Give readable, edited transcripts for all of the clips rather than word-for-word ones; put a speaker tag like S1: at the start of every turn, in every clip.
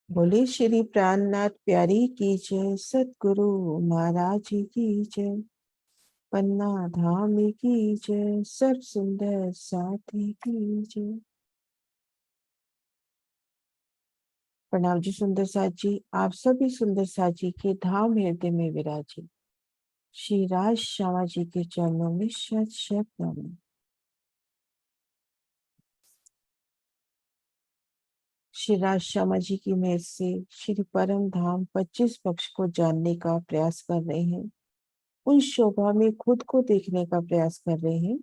S1: बोले श्री प्राणनाथ प्यारी की जय, सतगुरु महाराज जी की जय, पन्ना धाम की जय, सब सुंदर साथी की जय। प्रणाम जी सुंदर साथ जी, आप सभी सुंदर साथ जी के धाम हृदय में विराजे श्री राज श्यामा जी के चरणों में शत शत नमन। श्री राज श्यामा जी की मेहर से श्री परम धाम 25 पक्ष को जानने का प्रयास कर रहे हैं, उन शोभा में खुद को देखने का प्रयास कर रहे हैं।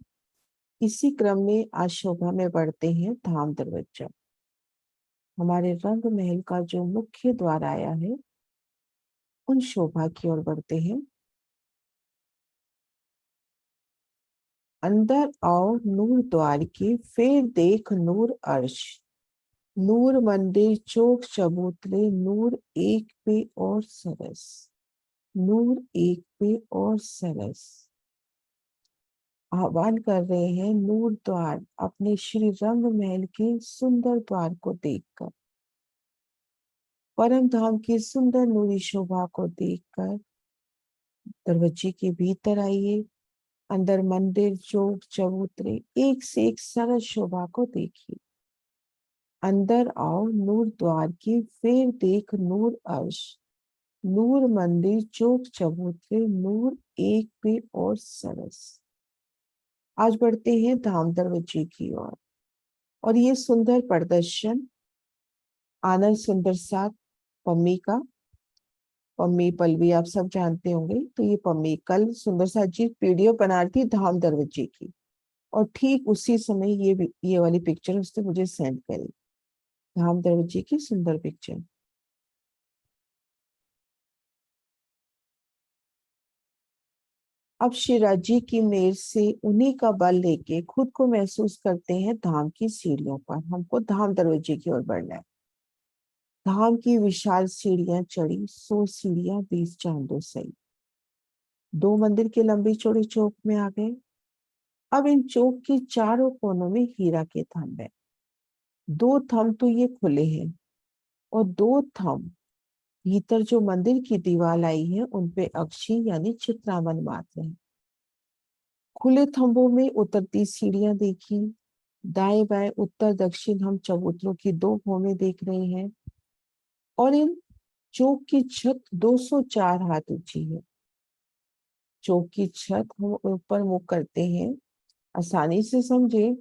S1: इसी क्रम में आज शोभा में बढ़ते हैं धाम दरवाजा। हमारे रंग महल का जो मुख्य द्वार आया है, उन शोभा की ओर बढ़ते हैं। अंदर आओ नूर द्वार के, फिर देख नूर अर्श, नूर मंदिर चौक चबूतरे, नूर एक पे और सरस, नूर एक पे और सरस। आह्वान कर रहे हैं नूर द्वार अपने श्री रंग महल के सुंदर द्वार को देखकर, परम धाम की सुंदर नूरी शोभा को देखकर दरवाजे के भीतर आइए। अंदर मंदिर चौक चबूतरे एक से एक सरस शोभा को देखिए। अंदर आओ नूर द्वार की, फिर देख नूर अर्श, नूर मंदिर चौक चबूतरे, नूर एक पे और सरस। आज बढ़ते हैं धाम दरवाजे की ओर, और ये सुंदर प्रदर्शन आनंद सुंदर साथ पम्मी का, पम्मी पल्लवी आप सब जानते होंगे। तो ये पम्मी कल सुंदर साथ जी पीडीएफ बना रही थी धाम दरवाजे की, और ठीक उसी समय ये वाली पिक्चर उसने मुझे सेंड करी, धाम दरवाजे की सुंदर पिक्चर। अब शिवराज जी की मेहर से उन्हीं का बल लेके खुद को महसूस करते हैं धाम की सीढ़ियों पर। हमको धाम दरवाजे की ओर बढ़ना है। धाम की विशाल सीढ़ियां चढ़ी, 100 सीढ़ियां 20 चांदों सही। 2 मंदिर के लंबी चौड़ी चौक में आ गए। अब इन चौक के चारों कोनों में हीरा के थंब है। 2 थंब तो ये खुले हैं, और 2 थंब भीतर जो मंदिर की दीवार आई है उन पे अक्षी यानी चित्रावन मात्र है। खुले थंबों में उतरती सीढ़ियां देखी। दाएं बाएं उत्तर दक्षिण हम चबूतरों की 2 भौमें देख रहे हैं, और इन चौक की छत 204 हाथ ऊंची है। चौक की छत हम ऊपर मुख करते हैं, आसानी से समझे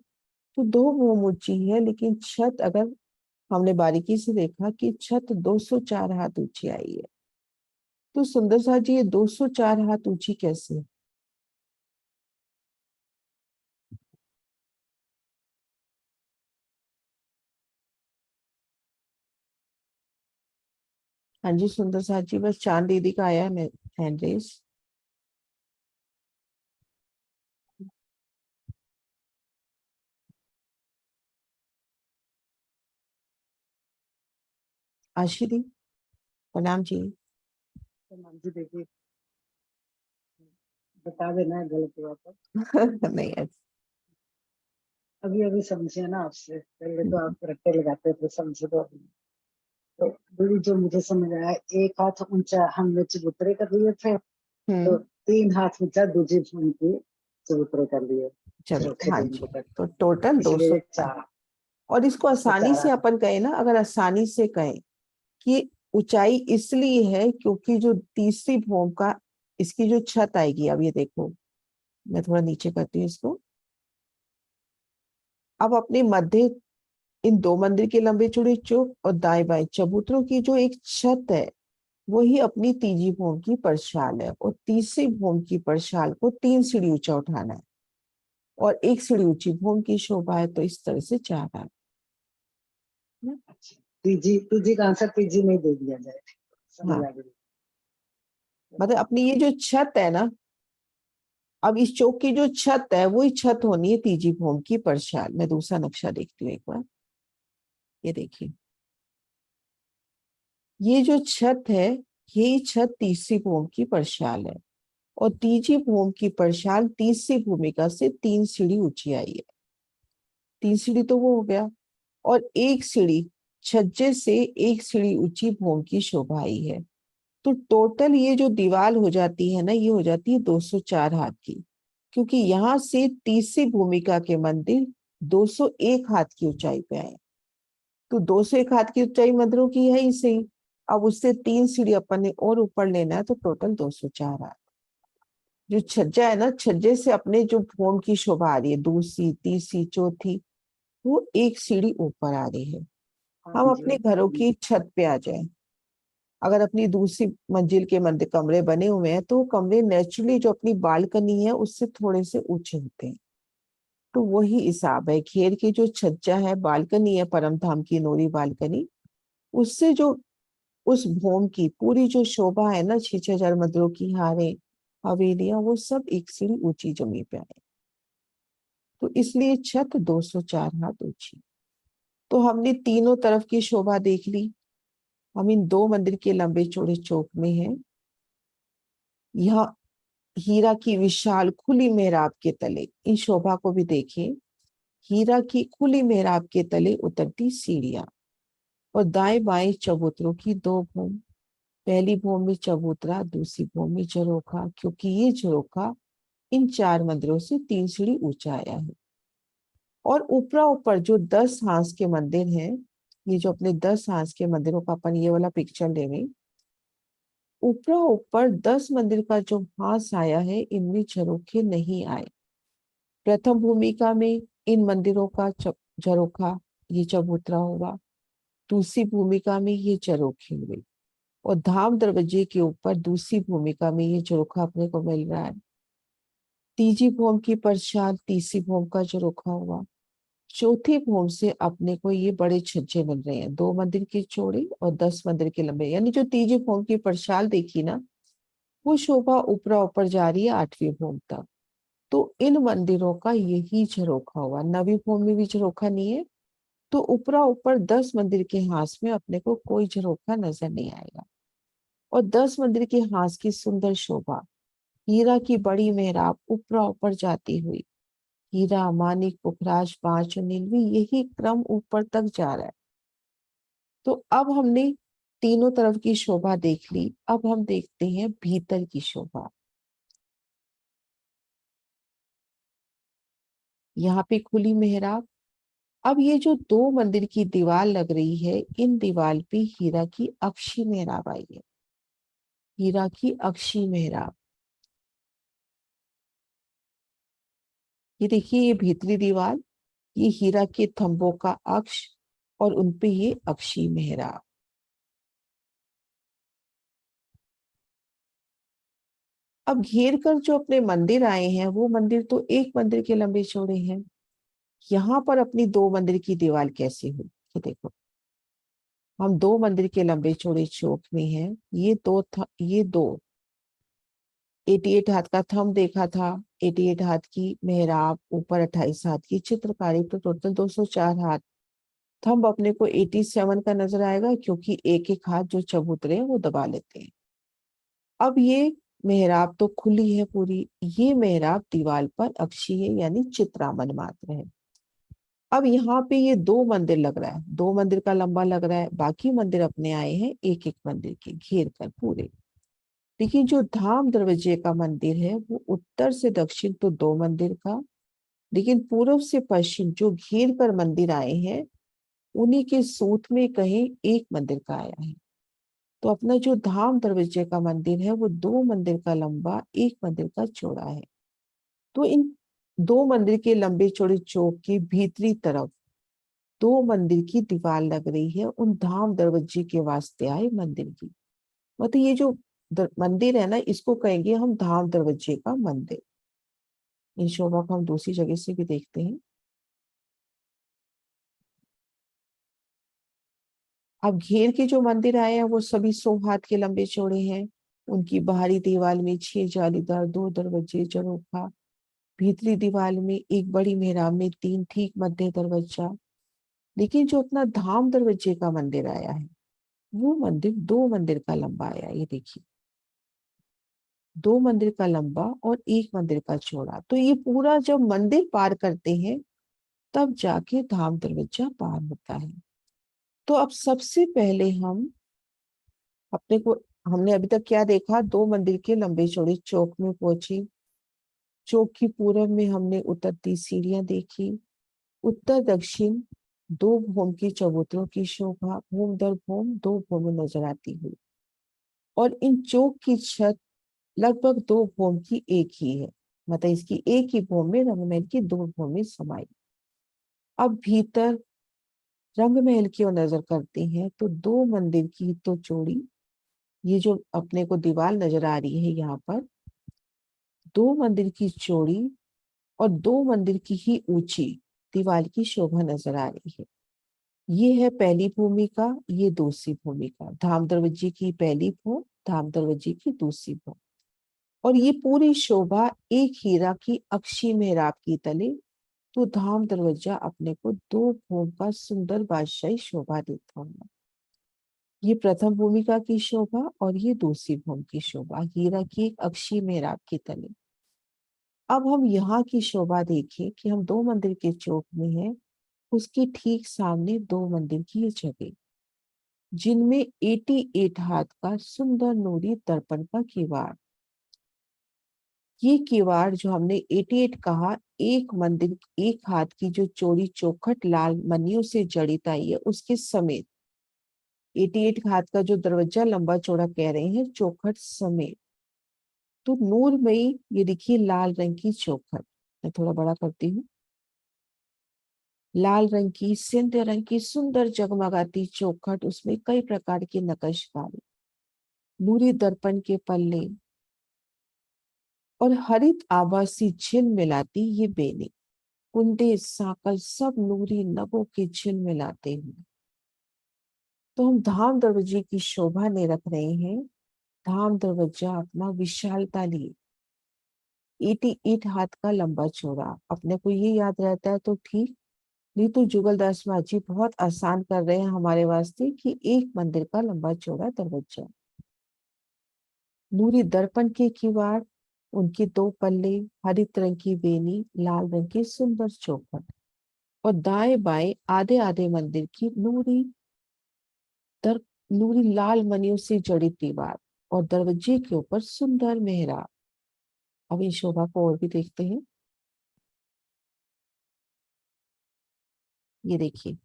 S1: तो 2 भौम ऊंची है, लेकिन छत अगर हमने बारीकी से देखा कि छत 204 हाथ ऊंची आई है। तो सुंदर साथ जी ये 204 हाथ ऊंची कैसे? हाँ जी सुंदर साथ जी, बस चांद दीदी का आया है हैंड रेस। आशी दी प्रणाम जी।
S2: प्रणाम जी। देखिए, बता देना है गलत हुआ तो।
S1: नहीं
S2: अभी अभी समझे ना आपसे, पहले तो आप रट्टे लगाते थे, समझे तो अभी। तो दीदी जो मुझे समझ आया, एक हाथ ऊंचा हमने चबूतरे कर लिए थे, तो
S1: हम्म
S2: 3 हाथ ऊंचा दूसरी भूमि की चबूतरे कर लिए।
S1: चलो हाँ
S2: सेकंड
S1: जी,
S2: तक,
S1: तो टोटल
S2: इसलिए
S1: 200।
S2: ये 4
S1: और इसको आसानी
S2: 204
S1: से
S2: हाथ।
S1: अपन कहें ना, अगर आसानी से कहें कि ऊंचाई इसलिए है क्योंकि जो तीसरी भौम का इसकी जो छत आएगी, अब ये देखो मैं थोड़ा नीचे करती हूँ इसको। अब अपने मध्य इन 2 मंदिर के लंबे चौड़े चौक और दाएं बाएं चबूतरों की जो एक छत है, वही अपनी तीजी भौम की परछाल है, और तीसरी भौम की परछाल को 3 सीढ़ी ऊंचा उठाना है, और 1 सीढ़ी ऊंची भौम की शोभा है, तो इस तरह से 4 है।
S2: अच्छा, तीजी तीजी का आंसर तीजी में ही दे दिया जाए, समझ
S1: हाँ,
S2: आ गई।
S1: मतलब अपनी ये जो छत है ना, अब इस चौक की जो छत है वही छत होनी है तीजी भौम की परछाल। मैं दूसरा नक्शा देखती हूँ एक बार, ये देखिए, ये जो छत है, यही छत तीसरी भौम की परछाल है, और तीजी भौम की परछाल तीसरी भूमिका से 3 सीढ़ी ऊंची आई है। 3 सीढ़ी तो वो हो गया, और 1 सीढ़ी छज्जे से एक सीढ़ी ऊंची भूम की शोभा आई है। तो टोटल ये जो दीवार हो जाती है ना, ये हो जाती है 204 हाथ की, क्योंकि यहाँ से तीसरी भूमिका के मंदिर 201 हाथ की ऊंचाई पे आए। तो 201 हाथ की ऊंचाई मंदिरों की है ही सही। अब उससे 3 सीढ़ी अपन ने और ऊपर लेना है, तो टोटल 204 हाथ। जो छज्जा है ना, छज्जे से अपने जो भूम की शोभा आ रही है, दूसरी तीसरी चौथी, वो एक सीढ़ी ऊपर आ रही है।
S2: हाँ
S1: हम
S2: जी।
S1: अपने घरों की छत पे आ जाए, अगर अपनी दूसरी मंजिल के मंदिर कमरे बने हुए हैं, तो वो कमरे नेचुरली जो अपनी बालकनी है उससे थोड़े से ऊंचे होते हैं। तो वही हिसाब है, घेर की जो छज्जा है, बालकनी है, परम धाम की नोरी बालकनी, उससे जो उस भूम की पूरी जो शोभा है ना, 6,000 मंदिरों की हारें, हवेलियां, वो सब एक सीढ़ी ऊंची जमीन पे आए। तो इसलिए छत 204 हाथ ऊंची। तो हमने तीनों तरफ की शोभा देख ली। हम इन 2 मंदिर के लंबे चौड़े चौक में हैं। यह हीरा की विशाल खुली मेहराब के तले, इन शोभा को भी देखें। हीरा की खुली मेहराब के तले उतरती सीढ़ियां, और दाएं बाएं चबूतरों की 2 भूम। पहली भूम में चबूतरा, दूसरी भूम में झरोखा, क्योंकि ये झरोखा इन 4 मंदिरों से 3 सीढ़ी ऊंचा आया है। और ऊपरा ऊपर जो 10 हांस के मंदिर हैं, ये जो अपने 10 हांस के मंदिरों का अपन ये वाला पिक्चर ले रहे, ऊपरा ऊपर 10 मंदिर का जो हांस आया है, इनमें झरोखे नहीं आए। प्रथम भूमिका में इन मंदिरों का झरोखा, ये चबूतरा होगा। दूसरी भूमिका में ये झरोखे हुए, और धाम दरवाजे के ऊपर दूसरी भूमिका में ये झरोखा अपने को मिल रहा है। तीसरी भूम की प्रसाद, तीसरी भूम का झरोखा हुआ। चौथी भूम से अपने को ये बड़े छज्जे मिल रहे हैं, 2 मंदिर के चौड़े और 10 मंदिर के लंबे। यानी जो तीसरी भूम की प्रसाद देखी ना, वो शोभा ऊपरा ऊपर जा रही है 8वीं भूम तक। तो इन मंदिरों का यही झरोखा हुआ। 9वीं भूमि में भी झरोखा नहीं है। तो ऊपरा ऊपर 10 मंदिर के हांस में अपने को कोई झरोखा नजर नहीं आएगा। और 10 मंदिर के हांस की सुंदर शोभा, हीरा की बड़ी मेहराब ऊपरा ऊपर जाती हुई, हीरा मानिक पुखराज 5 और नीलवी, यही क्रम ऊपर तक जा रहा है। तो अब हमने तीनों तरफ की शोभा देख ली, अब हम देखते हैं भीतर की शोभा। यहाँ पे खुली मेहराब। अब ये जो 2 मंदिर की दीवार लग रही है, इन दीवार पे हीरा की अक्षी मेहराब आई है। हीरा की अक्षी मेहराब, ये देखिए, ये भीतरी दीवार, ये हीरा के थंबों का अक्ष, और उनपे ये अक्षी मेहराब। अब घेर कर जो अपने मंदिर आए हैं, वो मंदिर तो एक मंदिर के लंबे चौड़े हैं। यहाँ पर अपनी 2 मंदिर की दीवार कैसी हुई, ये देखो। हम 2 मंदिर के लंबे चौड़े चौक में हैं। ये दो 88 हाथ का थंब देखा था, 88 हाथ की मेहराब, ऊपर 28 हाथ की चित्रकारी, तो टोटल 204 हाथ। थंब अपने को 87 का नजर आएगा, क्योंकि एक एक हाथ जो चबूतरे हैं वो दबा लेते हैं। अब ये मेहराब तो खुली है पूरी। ये मेहराब दीवार पर अक्षी है, यानी चित्रामन मात्र है। अब यहाँ पे ये 2 मंदिर लग रहा है, 2 मंदिर का लंबा लग रहा है। बाकी मंदिर अपने आए हैं एक एक मंदिर के घेर कर पूरे। लेकिन जो धाम दरवाजे का मंदिर है, वो उत्तर से दक्षिण तो 2 मंदिर का, लेकिन पूर्व से पश्चिम जो घेर कर मंदिर आए हैं, उन्हीं के सूत में कहीं एक मंदिर का आया है। तो अपना जो धाम दरवाजे का मंदिर है, वो 2 मंदिर का लंबा, एक मंदिर का चौड़ा है। तो इन 2 मंदिर के लंबे चौड़े चौक की भीतरी तरफ 2 मंदिर की दीवार लग रही है, उन धाम दरवाजे के वास्ते आए मंदिर की। मतलब ये जो मंदिर है ना, इसको कहेंगे हम धाम दरवाजे का मंदिर। इन शोभा को हम दूसरी जगह से भी देखते हैं। अब घेर के जो मंदिर आए हैं, वो सभी 100 हाथ के लंबे चौड़े हैं। उनकी बाहरी दीवार में 6 जालीदार 2 दरवाजे, झरोखा। भीतरी दीवार में एक बड़ी मेहराब में 3 ठीक मध्य दरवाजा। लेकिन जो अपना धाम दरवाजे का मंदिर आया है, वो मंदिर 2 मंदिर का लंबा आया, ये देखिए। 2 मंदिर का लंबा और 1 मंदिर का चौड़ा। तो ये पूरा जब मंदिर पार करते हैं, तब जाके धाम दरवाजा पार होता है। तो अब सबसे पहले हम अपने को, हमने अभी तक क्या देखा, 2 मंदिर के लंबे चौड़े चौक में पहुंची। चौक की पूरब में हमने उतरती सीढ़ियां देखी। उत्तर दक्षिण 2 भौम की चबूतरों की शोभा भौम दर भौम 2 भौमें नजर आती हुई। और इन चौक की छत लगभग 2 भौम की एक ही है, मतलब इसकी एक ही भौम में रंगमहल की 2 भौमें समाई। अब भीतर रंगमहल की ओर नजर करते हैं तो 2 मंदिर की तो चौड़ी, ये जो अपने को दीवार नजर आ रही है यहाँ पर, 2 मंदिर की चौड़ी और 2 मंदिर की ही ऊंची दीवार की शोभा नजर आ रही है। ये है पहली भूमिका, ये दूसरी भूमिका। धाम दरवाजे की पहली भूमि, धाम दरवाजे की दूसरी भूमि। और ये पूरी शोभा एक हीरा की अक्षी मेहराब की तले, तो धाम दरवाजा अपने को 2 भूमि का सुंदर बादशाही शोभा देता है। ये प्रथम भूमिका की शोभा और ये दूसरी भूमि की शोभा, हीरा की एक अक्षी मेहराब की तले। अब हम यहाँ की शोभा देखें कि हम 2 मंदिर के चौक में हैं, उसके ठीक सामने 2 मंदिर की ये जगह, जिनमें 88 हाथ का सुंदर नूरी दर्पण का किवाड़। ये किवाड़ जो हमने 88 कहा, एक मंदिर एक हाथ की जो चौड़ी चौखट लाल मनियों से जड़ित आई है उसके समेत, 88 हाथ का जो दरवाजा लंबा चौड़ा कह रहे हैं चौखट समेत, तो नूरमयी, ये देखिए लाल रंग की चौखट, मैं थोड़ा बड़ा करती हूँ, लाल रंग की सिंध रंग की सुंदर जगमगाती चौखट, उसमें कई प्रकार के नक्काशी, नूरी दर्पण के पल्ले और हरित आभासी झिल मिलाती ये बेनी, कुंडे साकल सब नूरी नगों के झिल मिलाते हुए। तो हम धाम दरवाजे की शोभा ने रख रहे हैं। धाम दरवाजा अपना विशालता लिए 88 हाथ का लंबा चौड़ा, अपने को ये याद रहता है तो ठीक, नहीं तो जुगलदास माझी बहुत आसान कर रहे हैं हमारे वास्ते कि 1 मंदिर का लंबा चौड़ा दरवाजा। नूरी दर्पण के किवाड़, उनके 2 पल्ले, हरित रंग की बेनी, लाल रंग की सुंदर चौखट और दाएं बाएं आधे आधे मंदिर की दर नूरी लाल मनियों से जड़ी दीवार और दरवाजे के ऊपर सुंदर मेहराब। अब इन शोभा को और भी देखते हैं। ये देखिए,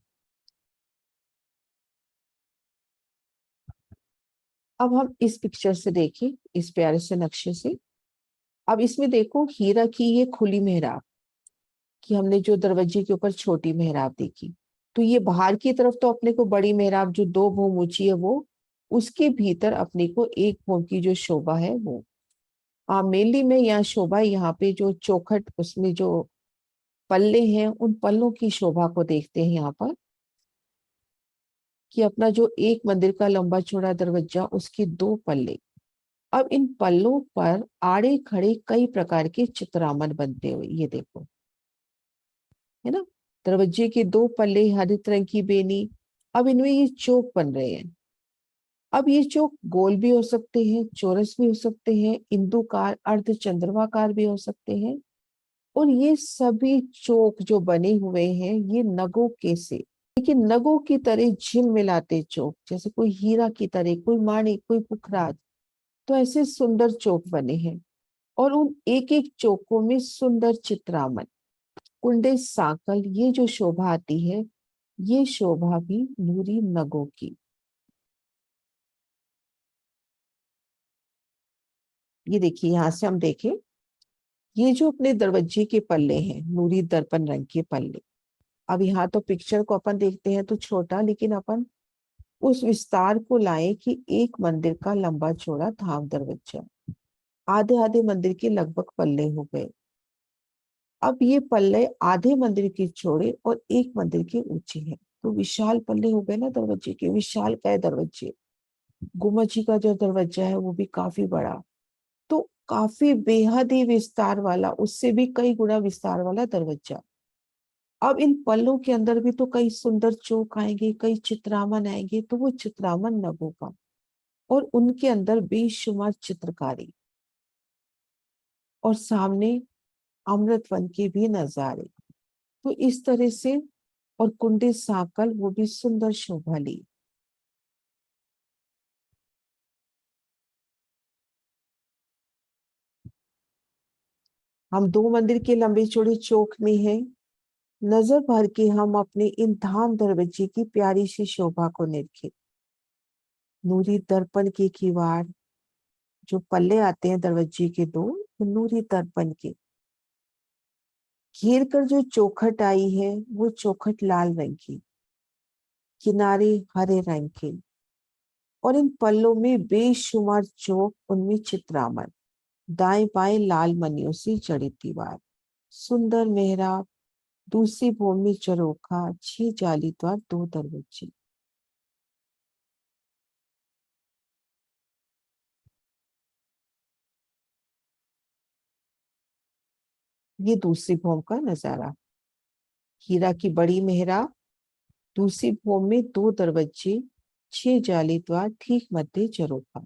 S1: अब हम इस पिक्चर से देखें, इस प्यारे से नक्शे से। अब इसमें देखो हीरा की ये खुली मेहराब, कि हमने जो दरवाजे के ऊपर छोटी मेहराब देखी, तो ये बाहर की तरफ तो अपने को बड़ी मेहराब जो 2 भौम ऊंची है वो, उसके भीतर अपने को 1 भौम की जो शोभा है वो। मेनली में यहाँ शोभा, यहाँ पे जो चौखट उसमें जो पल्ले हैं उन पल्लों की शोभा को देखते हैं यहाँ पर, कि अपना जो 1 मंदिर का लंबा चौड़ा दरवाजा उसके 2 पल्ले। अब इन पल्लों पर आड़े खड़े कई प्रकार के चित्रामन बनते हुए, ये देखो, है ना, दरवाजे के 2 पल्ले, हरित रंग की बेनी। अब इनमें ये चौक बन रहे हैं। अब ये चौक गोल भी हो सकते हैं, चौरस भी हो सकते हैं, इंदुकार अर्ध चंद्रमाकार भी हो सकते हैं। और ये सभी चौक जो बने हुए हैं ये नगों के से, लेकिन नगों की तरह झिल मिलाते चौक, जैसे कोई हीरा की तरह, कोई माणिक, कोई पुखराज, तो ऐसे सुंदर चौक बने हैं। और उन एक एक चौकों में सुंदर चित्रामन, कुंडे साकल, ये जो शोभा आती है, ये शोभा भी नूरी नगों की। ये देखिए, यहां से हम देखें, ये जो अपने दरवाजे के पल्ले हैं, नूरी दर्पण रंग के पल्ले। अब यहाँ तो पिक्चर को अपन देखते हैं तो छोटा, लेकिन अपन उस विस्तार को लाए कि 1 मंदिर का लंबा चौड़ा धाम दरवाजा, आधे आधे मंदिर के लगभग पल्ले हो गए। अब ये पल्ले आधे मंदिर के चौड़े और 1 मंदिर के ऊंचे हैं, तो विशाल पल्ले हो गए ना दरवाजे के, विशाल काय दरवाजे। गुम्बद जी का जो दरवाजा है वो भी काफी बड़ा, तो काफी बेहद ही विस्तार वाला, उससे भी कई गुना विस्तार वाला दरवाजा। अब इन पल्लों के अंदर भी तो कई सुंदर चौक आएंगे, कई चित्रामन आएंगे, तो वो चित्रामन नगों का, और उनके अंदर बेशुमार चित्रकारी, और सामने अमृत वन के भी नजारे। तो इस तरह से और कुंडे साकल वो भी सुंदर शोभा ली। हम 2 मंदिर के लंबे चौड़े चौक में हैं। नजर भर के हम अपने इन धाम दरवाजे की प्यारी सी शोभा को निरखे। नूरी दर्पण के किवाड़, जो पल्ले आते हैं दरवाजे के दो, वो नूरी दर्पण के घेर कर जो चौखट आई है, वो चौखट लाल रंग की, किनारे हरे रंग के, और इन पल्लों में बेशुमार चौक, उनमें चित्रामन, दाएं बाएं लाल मनियों से जड़ी दीवार, सुंदर मेहराब, दूसरी भूमि चरोखा, 6 जालीदार 2 दरवाजे। ये दूसरी भूमि का नजारा। हीरा की बड़ी मेहराब, दूसरी भूमि में 2 दरवाजे, 6 जालीदार, ठीक मध्य चरोखा।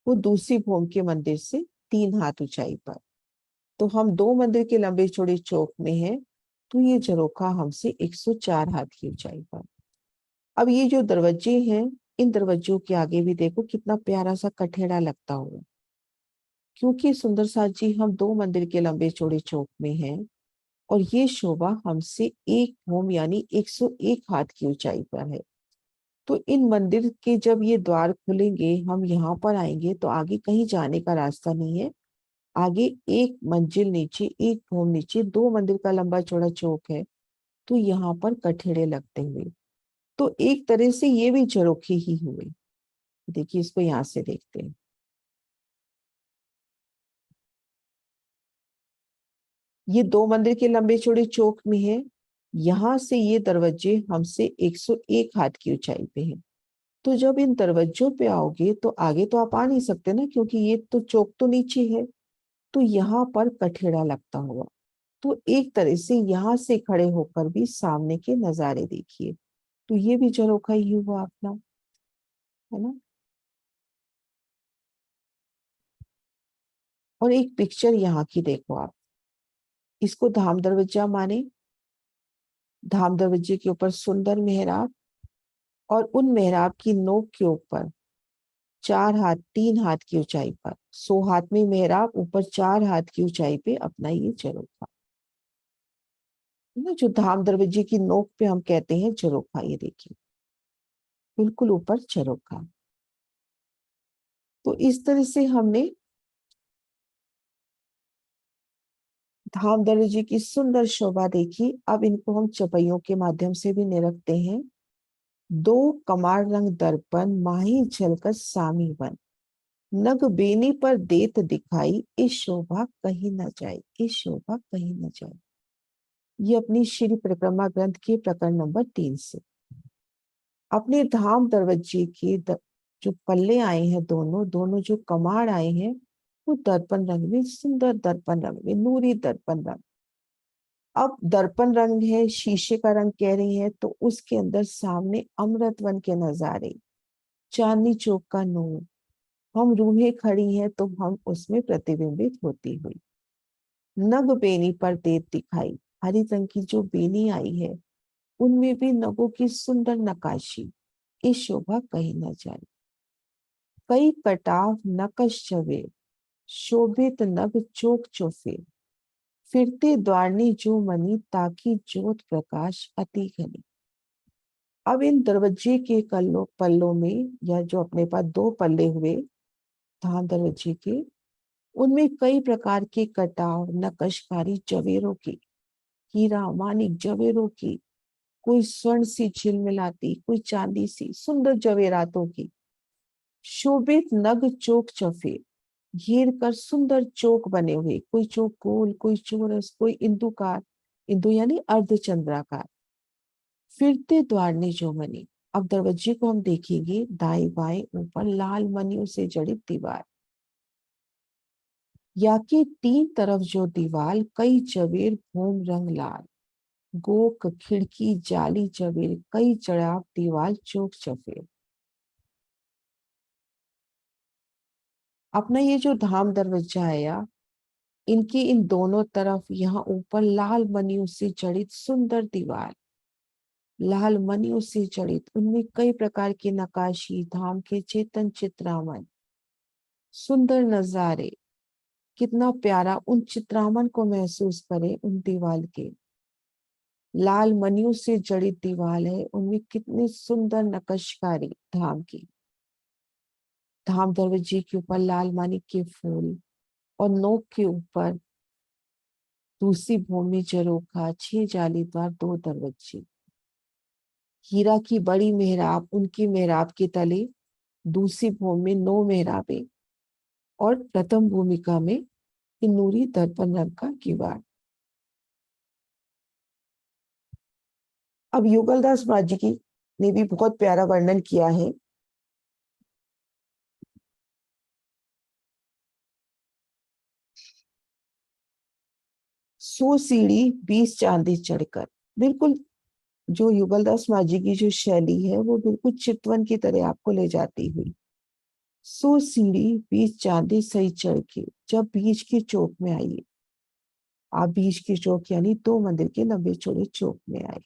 S1: वो दूसरी भूमि के मंदिर से 3 हाथ ऊंचाई पर। तो हम 2 मंदिर के लंबे चौड़े चौक में हैं, तो ये झरोखा हमसे 104 हाथ की ऊंचाई पर। अब ये जो दरवाजे हैं, इन दरवाजों के आगे भी देखो कितना प्यारा सा कठेड़ा लगता हुआ। क्योंकि सुंदर साथ जी हम 2 मंदिर के लंबे चौड़े चौक में हैं, और ये शोभा हमसे 1 भूम यानी 101 हाथ की ऊंचाई पर है। तो इन मंदिर के जब ये द्वार खुलेंगे, हम यहाँ पर आएंगे, तो आगे कहीं जाने का रास्ता नहीं है। आगे 1 मंजिल नीचे, 1 भूम नीचे 2 मंदिर का लंबा चौड़ा चौक है। तो यहाँ पर कठेड़े लगते हुए, तो एक तरह से ये भी झरोखे ही हुए। देखिए इसको यहाँ से देखते हैं। ये 2 मंदिर के लंबे चौड़े चौक में है। यहाँ से ये दरवाजे हमसे 101 हाथ की ऊंचाई पे हैं। तो जब इन दरवाजों पे आओगे, तो आगे तो आप आ नहीं सकते ना, क्योंकि ये तो चौक तो नीचे है। तो यहाँ पर कठेड़ा लगता हुआ, तो एक तरह से यहाँ से खड़े होकर भी सामने के नजारे देखिए। तो ये भी झरोखा ही हुआ अपना, है ना। और एक पिक्चर यहाँ की देखो आप, इसको धाम दरवाजा माने। धाम दरवाजे के ऊपर सुंदर मेहराब, और उन मेहराब की नोक के ऊपर 4 हाथ, 3 हाथ की ऊंचाई पर, 100 हाथ में मेहराब, ऊपर 4 हाथ की ऊंचाई पे अपना ये झरोखा, ना, जो धाम दरवाजे की नोक पे हम कहते हैं झरोखा। ये देखिए बिल्कुल ऊपर झरोखा। तो इस तरह से हमने धाम दरवाजे की सुंदर शोभा देखी। अब इनको हम चपैयों के माध्यम से भी निरखते हैं। 2 कमार रंग दर्पण माही झलकर सामी बन, नग बेनी पर देत दिखाई, इस शोभा कहीं न जाए, इस शोभा कहीं न जाए। ये अपनी श्री परिक्रमा ग्रंथ के प्रकरण नंबर 3 से। अपने धाम दरवाजे के जो पल्ले आए हैं, दोनों दोनों जो कमाड़ आए हैं, वो दर्पण रंग में, सुंदर दर्पण रंग में, नूरी दर्पण रंग। अब दर्पण रंग है, शीशे का रंग कह रही है, तो उसके अंदर सामने अमृतवन के नजारे, चांदनी चौक का नूर, हम रूहें खड़ी हैं तो हम उसमें प्रतिबिंबित होती हुई। नग बेनी पर देत दिखाई, हरी रंग की जो बेनी आई है, उनमें भी नगों की सुंदर नकाशी, इस शोभा कहीं न जाए। कई कटाव नकश छवे, शोभित नग चौक चौफे, फिरते द्वारनी जो मनी, ताकि ज्योत प्रकाश अति घनी। अब इन दरवाजे के पल्लों में, या जो अपने पास 2 पल्ले हुए धाम दरवाजे के, उनमें कई प्रकार के कटाव नक्काशी जवेरों की, हीरा मानिक जवेरों की, कोई स्वर्ण सी झिलमिलाती, कोई चांदी सी सुंदर जवेरातों की, शोभित नग चौक चफे, घेर कर सुंदर चौक बने हुए, कोई चौक गोल, कोई चौरस, कोई इंदुकार, इंदु यानी अर्धचंद्राकार, फिरते द्वार ने जो मनी। अब दरवाजे को हम देखेंगे, दाएं बाएं ऊपर लाल मनियों से जड़ित दीवार, या कि 3 तरफ जो दीवार, कई जवेर भूम रंग लाल, गोक खिड़की जाली जवेर, कई चढ़ाव दीवार चौक चफेर। अपना ये जो धाम दरवाजा है, या इनकी इन दोनों तरफ यहाँ ऊपर लाल मनियों से जड़ित सुंदर दीवार, लाल मणियों से जड़ित, उनमें कई प्रकार की नकाशी, धाम के चेतन चित्रामन, सुंदर नजारे। कितना प्यारा उन चित्रामन को महसूस करें। उन दीवाल के लाल मणियों से जड़ित दीवाल है, उनमें कितनी सुंदर नक्काशी धाम की। धाम दरवाजे के ऊपर लाल मानिक के फूल और नोक के ऊपर दूसरी भूमि झरोखा, 6 जालीदार 2 दरवाजे, हीरा की बड़ी मेहराब, उनकी मेहराब के तले दूसरी भूमि में 9 मेहराबें और प्रथम भूमिका में नूरी दर्पण रंग का किवाड़। अब युगलदास महाराज जी ने भी बहुत प्यारा वर्णन किया है। सो सीढ़ी 20 चांदी चढ़कर, बिल्कुल जो युगलदास माझी की जो शैली है वो बिल्कुल चितवन की तरह आपको ले जाती हुई। सो सीढ़ी 20 चांदी सही चढ़ के जब बीच की चौक में आई, आप बीच की चौक यानी 2 मंदिर के लंबे चौड़े चौक में आए,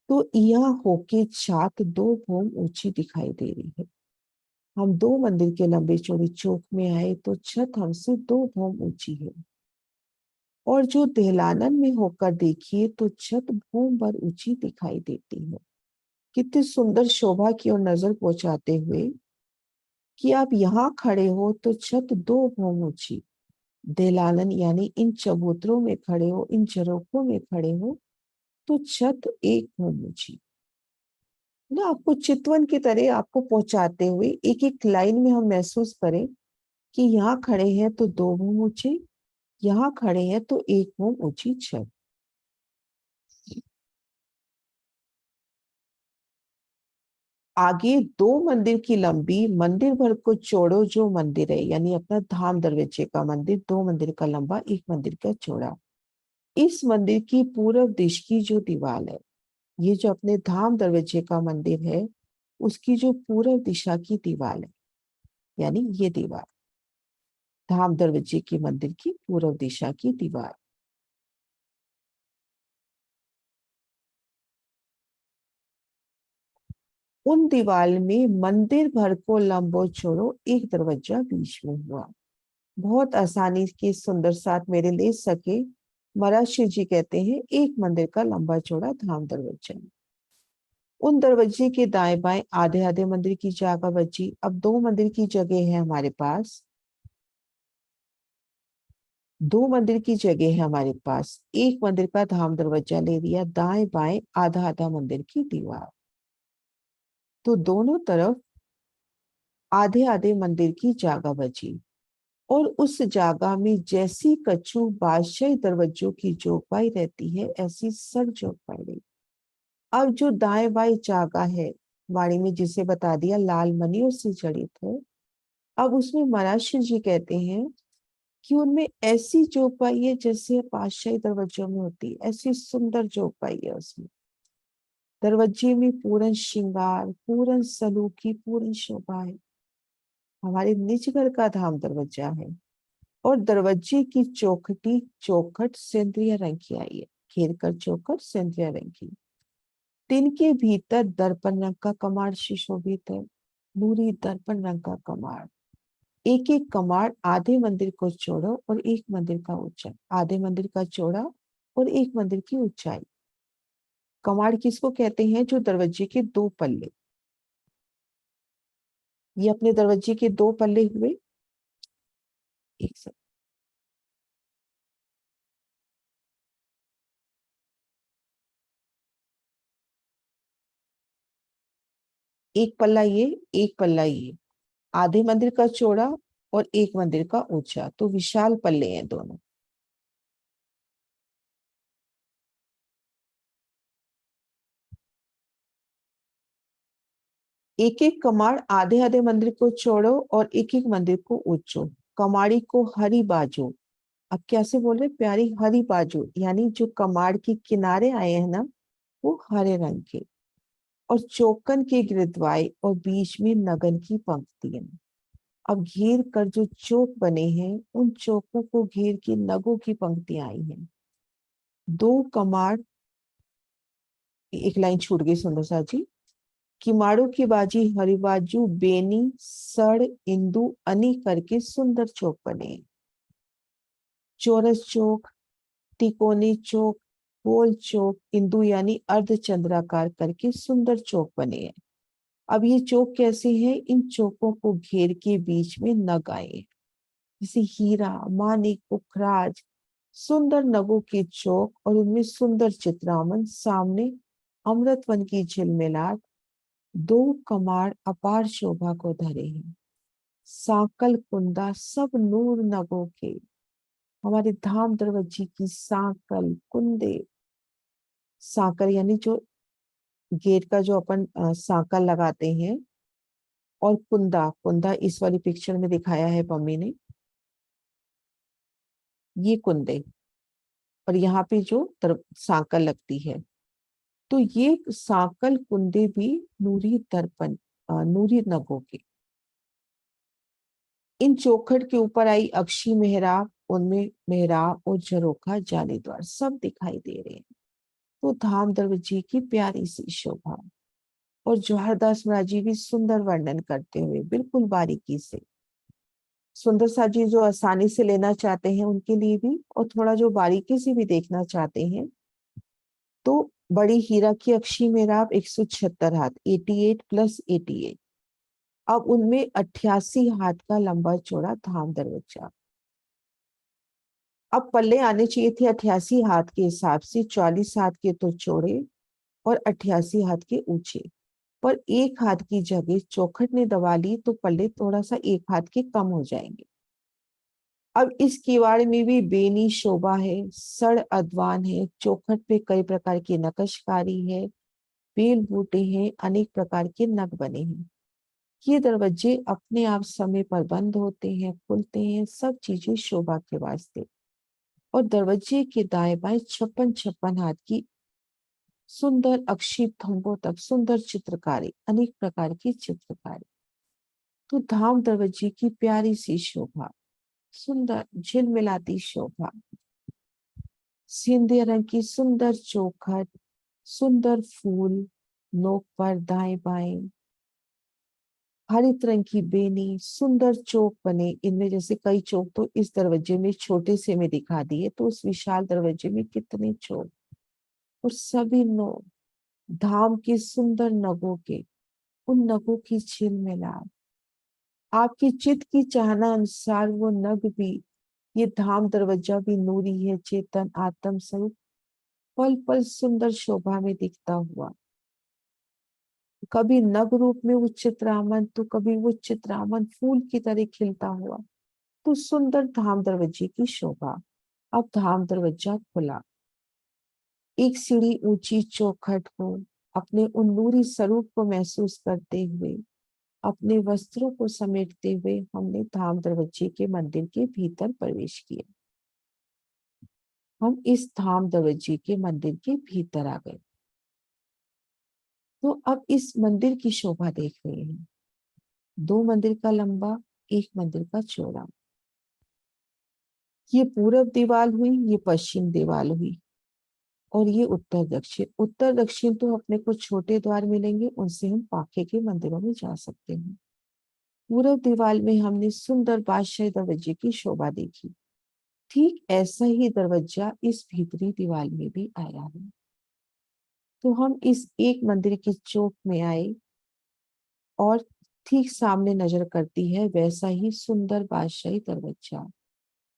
S1: तो यहाँ होके छात 2 भूम ऊंची दिखाई दे रही है। हम 2 मंदिर के लंबे चौड़े चौक में आए तो छत हमसे 2 भूम ऊंची है, और जो दहलानन में होकर देखिए तो छत भूम भर ऊंची दिखाई देती है। कितनी सुंदर शोभा की ओर नजर पहुंचाते हुए कि आप यहाँ खड़े हो तो छत 2 भूम ऊंची, दहलानन यानी इन चबूतरों में खड़े हो, इन झरोखों में खड़े हो तो छत 1 भूम ऊंची। ना आपको चितवन की तरह आपको पहुंचाते हुए एक एक लाइन में हम महसूस करें कि यहाँ खड़े हैं तो 2 भूम ऊंचे, यहाँ खड़े हैं तो 1 भूम ऊंची छत। आगे 2 मंदिर की लंबी, मंदिर भर को चौड़ो जो मंदिर है, यानी अपना धाम दरवाजे का मंदिर, 2 मंदिर का लंबा, 1 मंदिर का चौड़ा। इस मंदिर की पूर्व दिश की जो दीवार है, ये जो अपने धाम दरवाजे का मंदिर है उसकी जो पूर्व दिशा की दीवार है, यानी ये दीवार धाम दरवाजे की मंदिर की पूर्व दिशा की दीवार, उन दीवार में मंदिर भर को लंबो चौड़ो एक दरवाजा बीच में हुआ। बहुत आसानी के सुंदर साथ मेरे ले सके। महाराज शिव जी कहते हैं 1 मंदिर का लंबा चौड़ा धाम दरवाजा। उन दरवाजे के दाएं बाएं आधे आधे मंदिर की जगह बची। अब 2 मंदिर की जगह है हमारे पास, 2 मंदिर की जगह है हमारे पास। 1 मंदिर का धाम दरवाजा ले लिया, दाएं बाएं आधा आधा मंदिर की दीवार, तो दोनों तरफ आधे आधे मंदिर की जगह बची। और उस जागा में जैसी कछु बादशाही दरवाजों की चौपाई रहती है ऐसी सब चौपाई रही। अब जो दाएं बाएं जागा है वाणी में जिसे बता दिया लाल मणियों से जड़ित है, अब उसमें महाराज जी कहते हैं कि उनमें ऐसी चौपाई है जैसे बादशाही दरवाजों में होती है, ऐसी सुंदर चौपाई है उसमें। दरवाजे में पूर्ण श्रृंगार, पूर्ण सलूकी, पूर्ण शोभा है। हमारे निज घर का धाम दरवाजा है और दरवाजे की चौखटी चौखट सेंद्रिय रंग की आई है, घेर कर चौखट सेंद्रिय रंग की। टिन के भीतर दर्पण रंग का कमाड़ सुशोभित है, नूरी दर्पण रंग का कमाड़। एक एक कमाड़ आधे मंदिर को चौड़ा और 1 मंदिर का ऊंचा, आधे मंदिर का चौड़ा और 1 मंदिर की ऊंचाई। कमाड़ किसको कहते हैं? जो दरवाजे के 2 पल्ले, ये अपने दरवाजे के 2 पल्ले हुए। एक सेकंड, एक पल्ला ये, एक पल्ला ये, आधे मंदिर का चौड़ा और 1 मंदिर का ऊंचा, तो विशाल पल्ले हैं दोनों। एक एक कमाड़ आधे आधे मंदिर को चौड़ो और एक एक मंदिर को ऊंचो। कमाड़ी को हरी बाजू, अब कैसे बोल रहे प्यारी, हरी बाजू यानी जो कमाड़ के किनारे आए हैं ना वो हरे रंग के, और चौकन के गिरद्वाई और बीच में नगन की पंक्तियां। अब घेर कर जो चौक बने हैं उन चौकों को घेर के नगों की पंक्तियां आई हैं। 2 कमाड़ एक लाइन छूट गई सुंदर सा जी। किमाड़ू की बाजी हरिबाजू बेनी सड़ इंदु अनी करके सुंदर चौक बने। चौरस चौक, तिकोनी चौक, गोल चौक, इंदु यानी अर्ध चंद्राकार करके सुंदर चौक बने हैं। अब ये चौक कैसे हैं? इन चौकों को घेर के बीच में नग आए, जैसे हीरा, मानिक, पुखराज, सुंदर नगों के चौक और उनमें सुंदर चित्रामन, सामने अमृतवन की झिलमिलाट, दो कमाड़ अपार शोभा को धरे हैं। साकल कुंदा सब नूर नगों के, हमारे धाम दरवाजे की साकल कुंदे, साकल यानी जो गेट का जो अपन साकल लगाते हैं, और कुंदा, कुंदा इस वाली पिक्चर में दिखाया है मम्मी ने, ये कुंदे, और यहाँ पे जो साकल लगती है, तो ये साकल कुंदे भी नूरी दर्पण, नूरी नगों के। इन चौखट के ऊपर आई अक्षी मेहराब, उनमें मेहराब और झरोखा जाली द्वार सब दिखाई दे रहे हैं। तो धाम दरवाजे की प्यारी सी शोभा। और जौहरदास महाराज जी भी सुंदर वर्णन करते हुए बिल्कुल बारीकी से, सुंदर सा जी जो आसानी से लेना चाहते हैं उनके लिए भी, और थोड़ा जो बारीकी से भी देखना चाहते हैं, तो बड़ी हीरा की अक्षी मेहराब 176 हाथ, 88 प्लस 88। अब उनमें 88 हाथ का लंबा चौड़ा धाम दरवाजा। अब पल्ले आने चाहिए थे 88 हाथ के हिसाब से, 40 हाथ के तो चौड़े और 88 हाथ के ऊंचे, पर एक हाथ की जगह चौखट ने दबा ली तो पल्ले थोड़ा सा एक हाथ के कम हो जाएंगे। अब इस किवाड़ में भी बेनी शोभा है, सड़ अदवान है, चौखट पे कई प्रकार की नकशकारी है, बेल बूटे हैं, अनेक प्रकार के नग बने हैं। ये दरवाजे अपने आप समय पर बंद होते हैं, खुलते हैं, सब चीजें शोभा के वास्ते। और दरवाजे के दाएं बाएं 56 हाथ की सुंदर अक्षी थंबों तक सुंदर चित्रकारी, अनेक प्रकार की चित्रकारी। तो धाम दरवाजे की प्यारी सी शोभा, सुंदर झिलमिलाती शोभा, सिंधिया रंग की सुंदर चौखट, सुंदर फूल नोक पर दाएं बाएं, हरित रंग की बेनी, सुंदर चौक बने इनमें। जैसे कई चौक तो इस दरवाजे में छोटे से में दिखा दिए, तो उस विशाल दरवाजे में कितने चौक, और सभी नोक धाम के सुंदर नगों के, उन नगों की झिलमिलाट, आपकी चित्त की चाहना अनुसार वो नग भी, ये धाम दरवाजा भी नूरी है, चेतन आत्म स्वरूप, पल पल सुंदर शोभा में दिखता हुआ, कभी नग रूप में वो चित्रामन, तो कभी वो चित्रामन फूल की तरह खिलता हुआ। तो सुंदर धाम दरवाजे की शोभा। अब धाम दरवाजा खुला, एक सीढ़ी ऊंची चौखट को अपने उन नूरी स्वरूप को महसूस करते हुए, अपने वस्त्रों को समेटते हुए हमने धाम दरवाजे के मंदिर के भीतर प्रवेश किया। हम इस धाम दरवाजे के मंदिर के भीतर आ गए। तो अब इस मंदिर की शोभा देख रहे हैं, 2 मंदिर का लंबा, 1 मंदिर का चौड़ा। ये पूरब दीवार हुई, ये पश्चिम दीवार हुई, और ये उत्तर दक्षिण। उत्तर दक्षिण तो अपने को छोटे द्वार मिलेंगे, उनसे हम पाखे के मंदिरों में जा सकते हैं। पूरब दीवार में हमने सुंदर बादशाही दरवाजे की शोभा देखी। ठीक ऐसा ही दरवाजा इस भीतरी दीवार में भी आया है। तो हम इस एक मंदिर की चौक में आए, और ठीक सामने नजर करती है वैसा ही सुंदर बादशाही दरवाजा,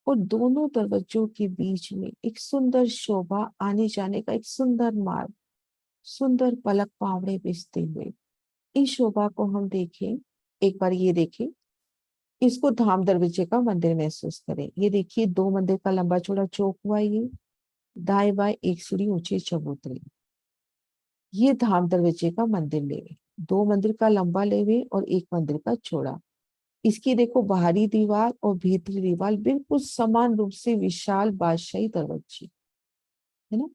S1: और दोनों दरवाजों के बीच में एक सुंदर शोभा, आने जाने का एक सुंदर मार्ग, सुंदर पलक पावड़े बिछते हुए। इस शोभा को हम देखें, एक बार ये देखें, इसको धाम दरवाजे का मंदिर महसूस करें। ये देखिए 2 मंदिर का लंबा चौड़ा चौक हुआ, ये दाएं बाएं एक सीढ़ी ऊंचे चबूतरे, ये धाम दरवाजे का मंदिर लेवे, 2 मंदिर का लंबा लेवे और 1 मंदिर का चौड़ा। इसकी देखो बाहरी दीवार और भीतरी दीवार बिल्कुल समान रूप से विशाल बादशाही दरवाजे, है ना।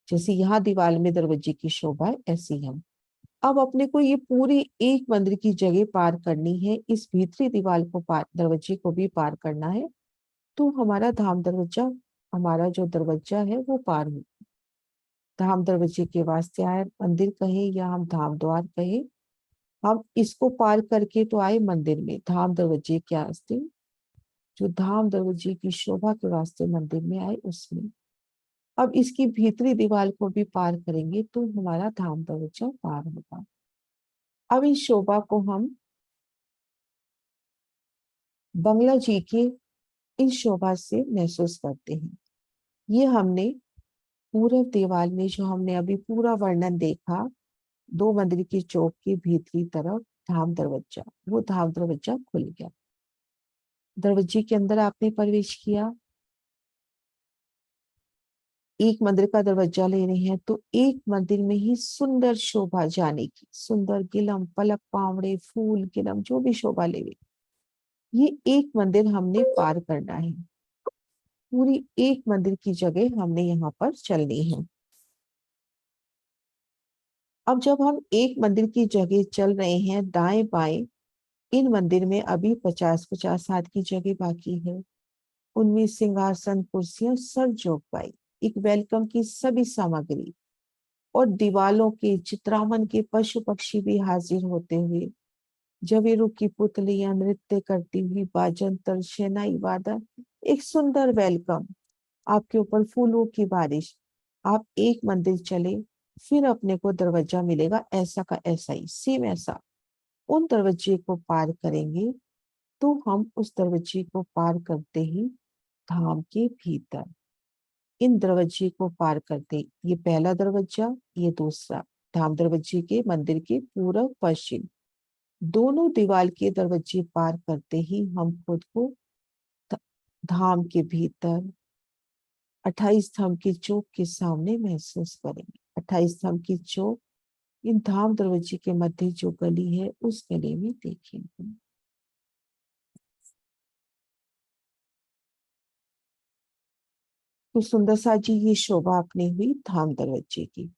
S1: जैसे यहाँ दीवार में दरवाजे की शोभा है, ऐसी हम अब अपने को ये पूरी एक मंदिर की जगह पार करनी है, इस भीतरी दीवार को पार, दरवाजे को भी पार करना है, तो हमारा धाम दरवाजा, हमारा जो दरवाजा है वो पार हो। धाम दरवाजे के वास्ते आए, मंदिर कहे या हम धाम द्वार कहे, हम इसको पार करके तो आए मंदिर में, धाम दरवाजे के वास्ते, जो धाम दरवाजे की शोभा के वास्ते मंदिर में आए उसमें। अब इसकी भीतरी दीवार को भी पार करेंगे तो हमारा धाम दरवाजा पार होगा। अब इस शोभा को हम बंगला जी की इस शोभा से महसूस करते हैं। ये हमने पूर्व दीवार में जो हमने अभी पूरा वर्णन देखा, 2 मंदिर की चौक की भीतरी तरफ धाम दरवाजा, वो धाम दरवाजा खुल गया। दरवाजे के अंदर आपने प्रवेश किया, एक मंदिर का दरवाजा ले रहे हैं तो एक मंदिर में ही सुंदर शोभा जाने की, सुंदर गिलम पलक पावड़े फूल गिलम जो भी शोभा ले, ये एक मंदिर हमने पार करना है। पूरी एक मंदिर की जगह हमने यहाँ पर चलनी है। अब जब हम एक मंदिर की जगह चल रहे हैं दाएं बाएं, इन मंदिर में अभी 50-50 हाथ की जगह बाकी है। उनमें सिंहासन कुर्सियां सर जोक पाई, एक वेलकम की सभी सामग्री और दीवालों के चित्रावन के पशु पक्षी भी हाजिर होते हुए, जवेरू की पुतलियां नृत्य करती हुई, बाजंतर शहनाई वादन, एक सुंदर वेलकम, आपके ऊपर फूलों की बारिश। आप एक मंदिर चले, फिर अपने को दरवाजा मिलेगा ऐसा का ऐसा ही सेम ऐसा। उन दरवाजे को पार करेंगे तो हम उस दरवाजे को पार करते ही धाम के भीतर, इन दरवाजे को पार करते, ये पहला दरवाजा, ये दूसरा, धाम दरवाजे के मंदिर के पूर्व पश्चिम दोनों दीवार के दरवाजे पार करते ही हम खुद को धाम के भीतर 28 स्तंभ की चौक के सामने महसूस करेंगे। 28 स्तंभ की चौक इन धाम दरवाजे के मध्य जो गली है उस गली में देखेंगे। तो सुंदर सा जी ये शोभा अपनी हुई धाम दरवाजे की।